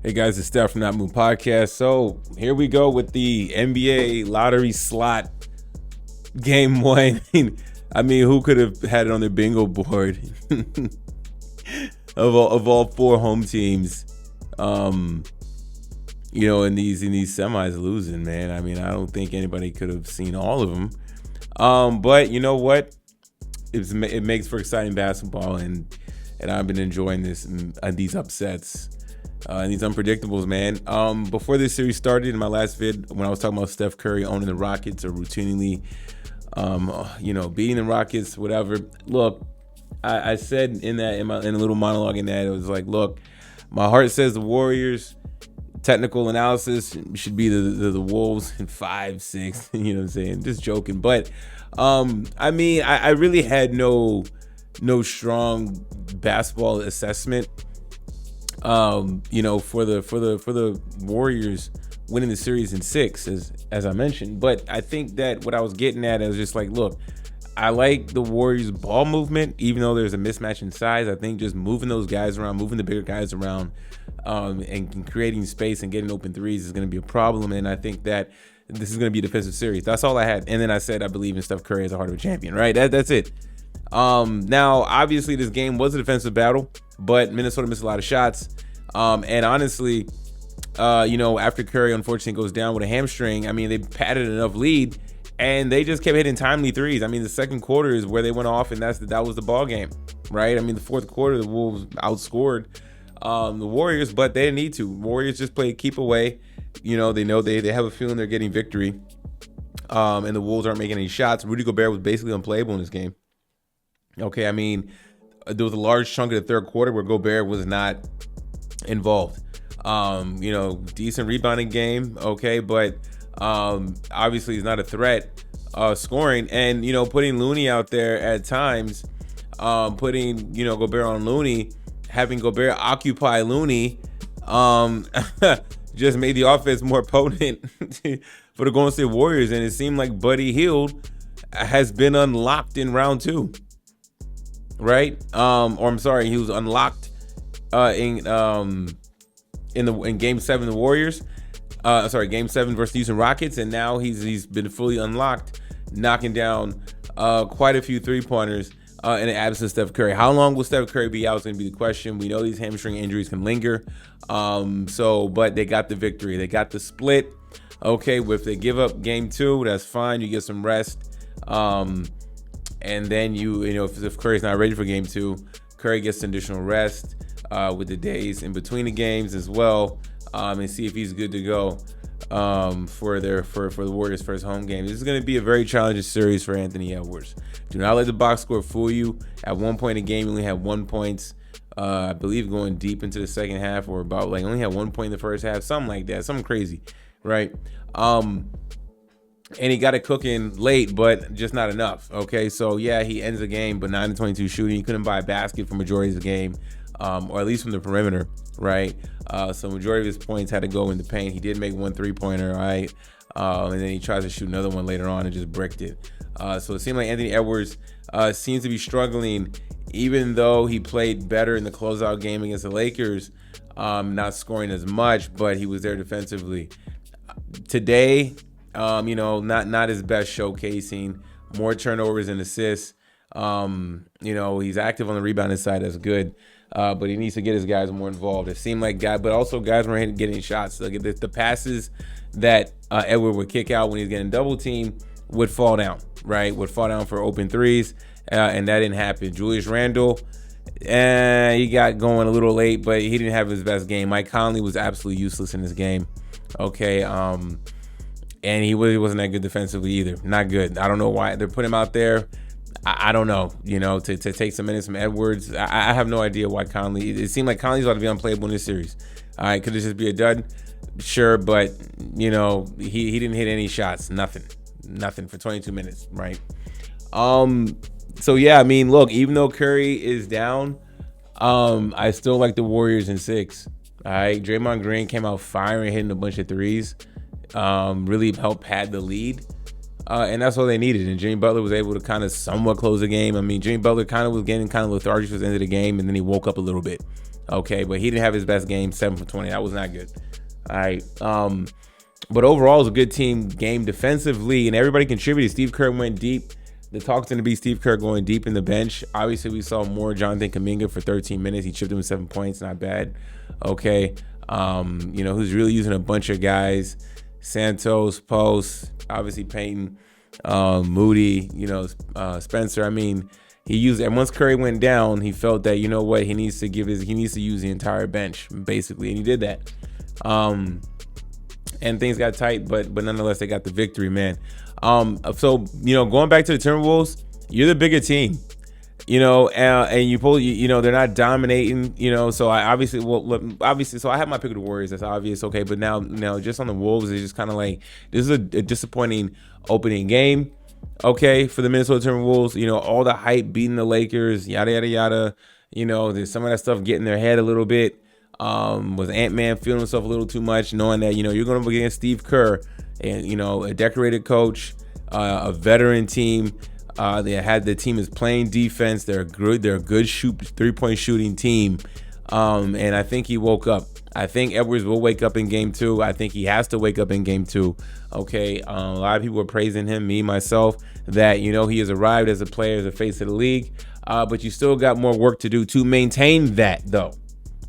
Hey guys, it's Steph from That Moon Podcast. So here we go with the NBA lottery slot game one. I mean, who could have had it on their bingo board of all four home teams? In these semis losing, man. I mean, I don't think anybody could have seen all of them. But you know what? It makes for exciting basketball, and I've been enjoying these upsets. And these unpredictables, man. Before this series started, in my last vid, when I was talking about Steph Curry owning the Rockets or routinely, beating the Rockets, whatever. Look, I said in a little monologue in that, it was like, look, my heart says the Warriors. Technical analysis should be the Wolves in 5, 6. You know what I'm saying? Just joking, but I mean, I really had no strong basketball assessment. For the Warriors winning the series in 6, as I mentioned. But I think that what I was getting at, I was just like, look, I like the Warriors' ball movement, even though there's a mismatch in size. I think just moving those guys around, moving the bigger guys around, and creating space and getting open threes is going to be a problem. And I think that this is going to be a defensive series. That's all I had. And then I said I believe in Steph Curry as the heart of a champion. Right? That's it. Now, obviously, this game was a defensive battle, but Minnesota missed a lot of shots. And honestly, after Curry unfortunately goes down with a hamstring, I mean, they padded enough lead, and they just kept hitting timely threes. I mean, the second quarter is where they went off, and that was the ball game, right? I mean, the fourth quarter, the Wolves outscored the Warriors, but they didn't need to. Warriors just played keep away. They know they have a feeling they're getting victory, and the Wolves aren't making any shots. Rudy Gobert was basically unplayable in this game. Okay, I mean, there was a large chunk of the third quarter where Gobert was not involved. Decent rebounding game, okay, but obviously he's not a threat scoring. And putting Looney out there at times, putting Gobert on Looney, having Gobert occupy Looney, just made the offense more potent for the Golden State Warriors. And it seemed like Buddy Hield has been unlocked in round 2. Right? He was unlocked in Game 7 the Warriors. Game 7 versus the Houston Rockets, and now he's been fully unlocked, knocking down quite a few 3-pointers in the absence of Steph Curry. How long will Steph Curry be out is going to be the question. We know these hamstring injuries can linger. But they got the victory. They got the split. Okay, if they give up Game 2, that's fine. You get some rest. And then if Curry's not ready for Game 2, Curry gets additional rest with the days in between the games as well, and see if he's good to go for the Warriors' first home game. This is going to be a very challenging series for Anthony Edwards. Do not let the box score fool you. At one point in the game, he only had 1 point. I believe going deep into the second half, or about only had 1 point in the first half, something like that, something crazy, right? And he got it cooking late, but just not enough. Okay, so yeah, he ends the game, but 9-22 shooting. He couldn't buy a basket for majority of the game, or at least from the perimeter, right? So majority of his points had to go in the paint. He did make 1 3-pointer, right? And then he tries to shoot another one later on and just bricked it. So it seemed like Anthony Edwards seems to be struggling, even though he played better in the closeout game against the Lakers, not scoring as much, but he was there defensively. Today, not his best showcasing, more turnovers and assists. He's active on the rebounding side. That's good. But he needs to get his guys more involved. It seemed like guys weren't getting shots. The passes that Edward would kick out when he's getting double teamed would fall down, right? Would fall down for open threes. And that didn't happen. Julius Randle, he got going a little late, but he didn't have his best game. Mike Conley was absolutely useless in this game. Okay. And he really wasn't that good defensively either. Not good. I don't know why they're putting him out there. I don't know, to take some minutes from Edwards. I have no idea why Conley. It seemed like Conley's about to be unplayable in this series. All right, could it just be a dud? Sure, but, he didn't hit any shots. Nothing for 22 minutes, right? So, yeah, I mean, look, even though Curry is down, I still like the Warriors in 6. All right, Draymond Green came out firing, hitting a bunch of threes. Really helped pad the lead. And that's all they needed. And Jimmy Butler was able to kind of somewhat close the game. I mean, Jimmy Butler kind of was getting kind of lethargic towards the end of the game, and then he woke up a little bit. Okay, but he didn't have his best game, 7 for 20. That was not good. All right. But overall, it was a good team game defensively, and everybody contributed. Steve Kerr went deep. The talk's going to be Steve Kerr going deep in the bench. Obviously, we saw more Jonathan Kuminga for 13 minutes. He chipped him with 7 points. Not bad. Okay. Who's really using a bunch of guys. Santos, Post, obviously Payton, Moody, Spencer. I mean, he used, and once Curry went down, he felt that, he needs to use the entire bench, basically, and he did that. And things got tight, but nonetheless, they got the victory, man. So going back to the Timberwolves, you're the bigger team, and they're not dominating, So I obviously, so I have my pick of the Warriors. That's obvious, okay. But now just on the Wolves, it's just kind of like this is a disappointing opening game, okay, for the Minnesota Timberwolves. All the hype beating the Lakers, yada yada yada. There's some of that stuff getting their head a little bit. Was Ant-Man feeling himself a little too much, knowing that, you're going to be against Steve Kerr and, a decorated coach, a veteran team. The team is playing defense. They're good. They're a good three-point shooting team. And I think he woke up. I think Edwards will wake up in game 2. I think he has to wake up in game 2. Okay. A lot of people are praising him, me, myself, that, he has arrived as a player, as a face of the league. But you still got more work to do to maintain that, though.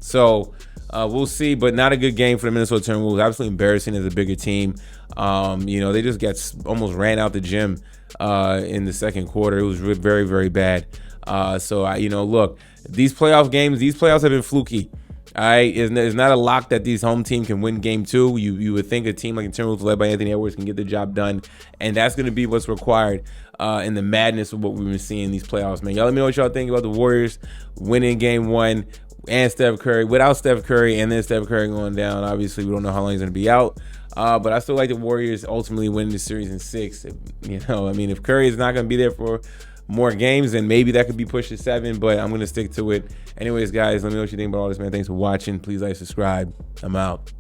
So we'll see, but not a good game for the Minnesota Timberwolves. Absolutely embarrassing as a bigger team. They just got almost ran out the gym in the second quarter. It was very, very bad. Look, these playoffs have been fluky. All right, it's not a lock that these home team can win game 2. You would think a team like the Timberwolves led by Anthony Edwards can get the job done, and that's going to be what's required in the madness of what we've been seeing in these playoffs, man. Y'all let me know what y'all think about the Warriors winning game 1. And Steph Curry, without Steph Curry, and then Steph Curry going down. Obviously, we don't know how long he's going to be out. But I still like the Warriors ultimately winning the series in 6. If Curry is not going to be there for more games, then maybe that could be pushed to 7. But I'm going to stick to it. Anyways, guys, let me know what you think about all this, man. Thanks for watching. Please like, subscribe. I'm out.